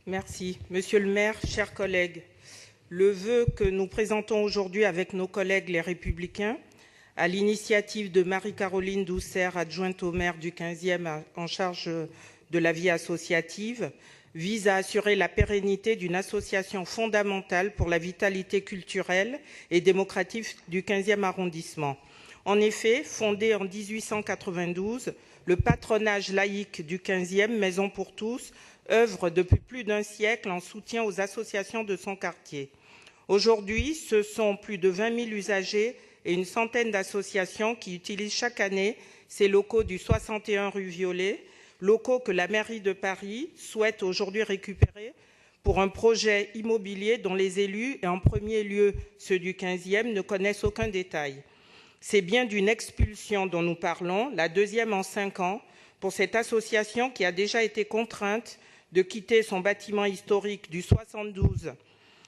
Merci. Monsieur le maire, chers collègues, le vœu que nous présentons aujourd'hui avec nos collègues les Républicains, à l'initiative de Marie-Caroline Doucet, adjointe au maire du 15e en charge de la vie associative, vise à assurer la pérennité d'une association fondamentale pour la vitalité culturelle et démocratique du 15e arrondissement. En effet, fondée en 1892, le patronage laïque du 15e, Maison pour tous, œuvre depuis plus d'un siècle en soutien aux associations de son quartier. Aujourd'hui, ce sont plus de 20 000 usagers et une centaine d'associations qui utilisent chaque année ces locaux du 61 rue Violet, locaux que la mairie de Paris souhaite aujourd'hui récupérer pour un projet immobilier dont les élus, et en premier lieu ceux du 15e, ne connaissent aucun détail. C'est bien d'une expulsion dont nous parlons, la deuxième en 5 ans, pour cette association qui a déjà été contrainte de quitter son bâtiment historique du 72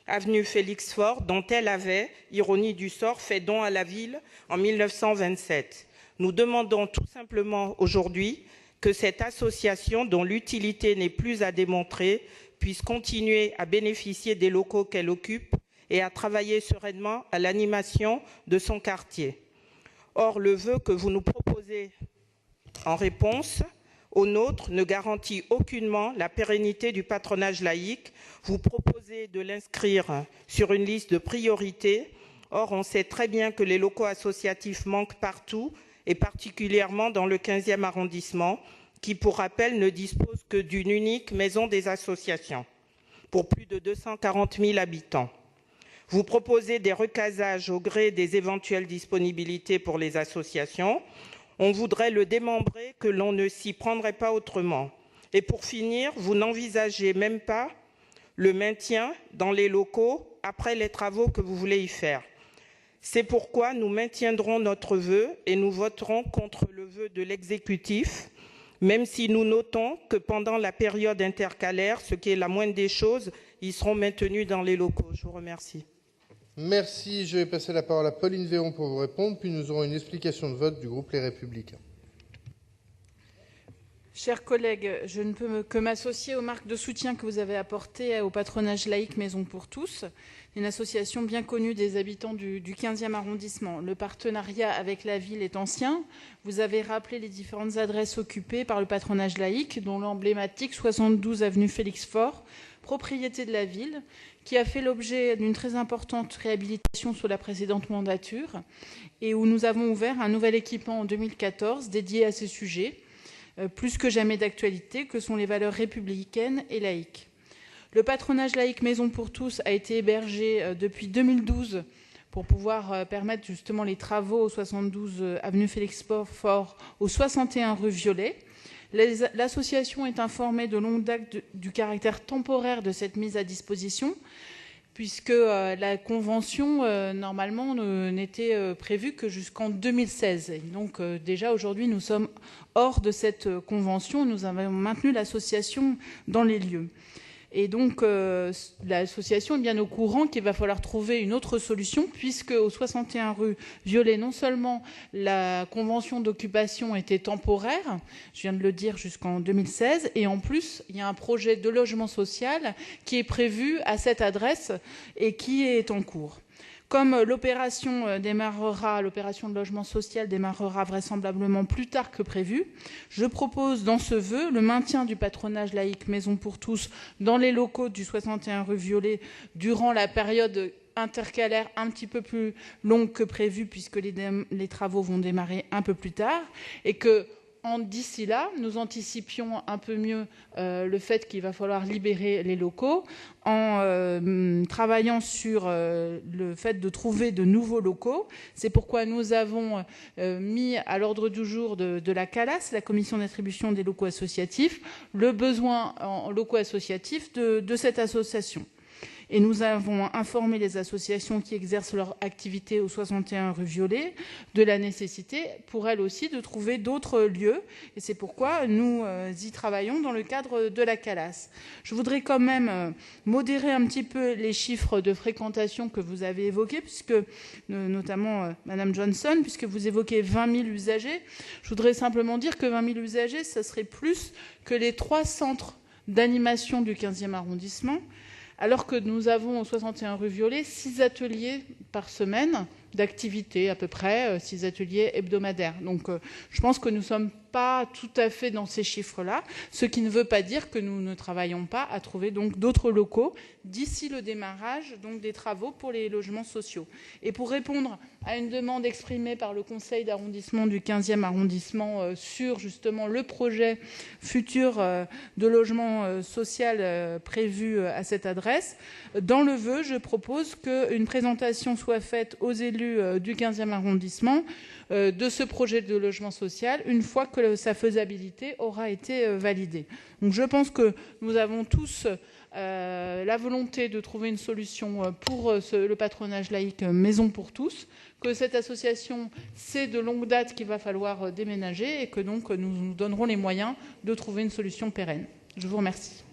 avenue Félix Faure, dont elle avait, ironie du sort, fait don à la ville en 1927. Nous demandons tout simplement aujourd'hui que cette association, dont l'utilité n'est plus à démontrer, puisse continuer à bénéficier des locaux qu'elle occupe et à travailler sereinement à l'animation de son quartier. Or, le vœu que vous nous proposez en réponse au nôtre ne garantit aucunement la pérennité du patronage laïque. Vous proposez de l'inscrire sur une liste de priorités. Or, on sait très bien que les locaux associatifs manquent partout, et particulièrement dans le 15e arrondissement, qui, pour rappel, ne dispose que d'une unique maison des associations, pour plus de 240 000 habitants. Vous proposez des recasages au gré des éventuelles disponibilités pour les associations. On voudrait le démembrer, que l'on ne s'y prendrait pas autrement. Et pour finir, vous n'envisagez même pas le maintien dans les locaux après les travaux que vous voulez y faire. C'est pourquoi nous maintiendrons notre vœu et nous voterons contre le vœu de l'exécutif, même si nous notons que pendant la période intercalaire, ce qui est la moindre des choses, ils seront maintenus dans les locaux. Je vous remercie. Merci. Je vais passer la parole à Pauline Véron pour vous répondre, puis nous aurons une explication de vote du groupe Les Républicains. Chers collègues, je ne peux que m'associer aux marques de soutien que vous avez apportées au patronage laïque Maison pour tous, une association bien connue des habitants du 15e arrondissement. Le partenariat avec la ville est ancien. Vous avez rappelé les différentes adresses occupées par le patronage laïque, dont l'emblématique 72 avenue Félix Faure, propriété de la ville, qui a fait l'objet d'une très importante réhabilitation sous la précédente mandature et où nous avons ouvert un nouvel équipement en 2014 dédié à ces sujets, plus que jamais d'actualité, que sont les valeurs républicaines et laïques. Le patronage laïque Maison pour tous a été hébergé depuis 2012 pour pouvoir permettre justement les travaux au 72 avenue Félix Faure, au 61 rue Violet. L'association est informée de longue date du caractère temporaire de cette mise à disposition, puisque la convention, normalement, n'était prévue que jusqu'en 2016. Et donc, déjà, aujourd'hui, nous sommes hors de cette convention. Nous avons maintenu l'association dans les lieux. Et donc, l'association est bien au courant qu'il va falloir trouver une autre solution, puisque au 61 rue Violet, non seulement la convention d'occupation était temporaire, je viens de le dire, jusqu'en 2016, et en plus, il y a un projet de logement social qui est prévu à cette adresse et qui est en cours. Comme l'opération de logement social démarrera vraisemblablement plus tard que prévu, je propose dans ce vœu le maintien du patronage laïque Maison pour tous dans les locaux du 61 rue Violet durant la période intercalaire un petit peu plus longue que prévu, puisque les travaux vont démarrer un peu plus tard, et que d'ici là, nous anticipions un peu mieux le fait qu'il va falloir libérer les locaux en travaillant sur le fait de trouver de nouveaux locaux. C'est pourquoi nous avons mis à l'ordre du jour de la CALAS, la commission d'attribution des locaux associatifs, le besoin en locaux associatifs de cette association. Et nous avons informé les associations qui exercent leur activité au 61 rue Violet de la nécessité pour elles aussi de trouver d'autres lieux. Et c'est pourquoi nous y travaillons dans le cadre de la CALAS. Je voudrais quand même modérer un petit peu les chiffres de fréquentation que vous avez évoqués, puisque notamment Madame Johnson, puisque vous évoquez 20 000 usagers. Je voudrais simplement dire que 20 000 usagers, ça serait plus que les 3 centres d'animation du 15e arrondissement, alors que nous avons au 61 rue Violet 6 ateliers par semaine d'activité, à peu près 6 ateliers hebdomadaires. Donc je pense que nous ne sommes pas tout à fait dans ces chiffres-là, ce qui ne veut pas dire que nous ne travaillons pas à trouver donc d'autres locaux d'ici le démarrage donc des travaux pour les logements sociaux. Et pour répondre à une demande exprimée par le conseil d'arrondissement du 15e arrondissement sur justement le projet futur de logement social prévu à cette adresse, dans le vœu, je propose qu'une présentation soit faite aux élus du 15e arrondissement de ce projet de logement social une fois que sa faisabilité aura été validée. Donc je pense que nous avons tous la volonté de trouver une solution pour le patronage laïque Maison pour tous, que cette association, c'est de longue date qu'il va falloir déménager et que donc nous nous donnerons les moyens de trouver une solution pérenne. Je vous remercie.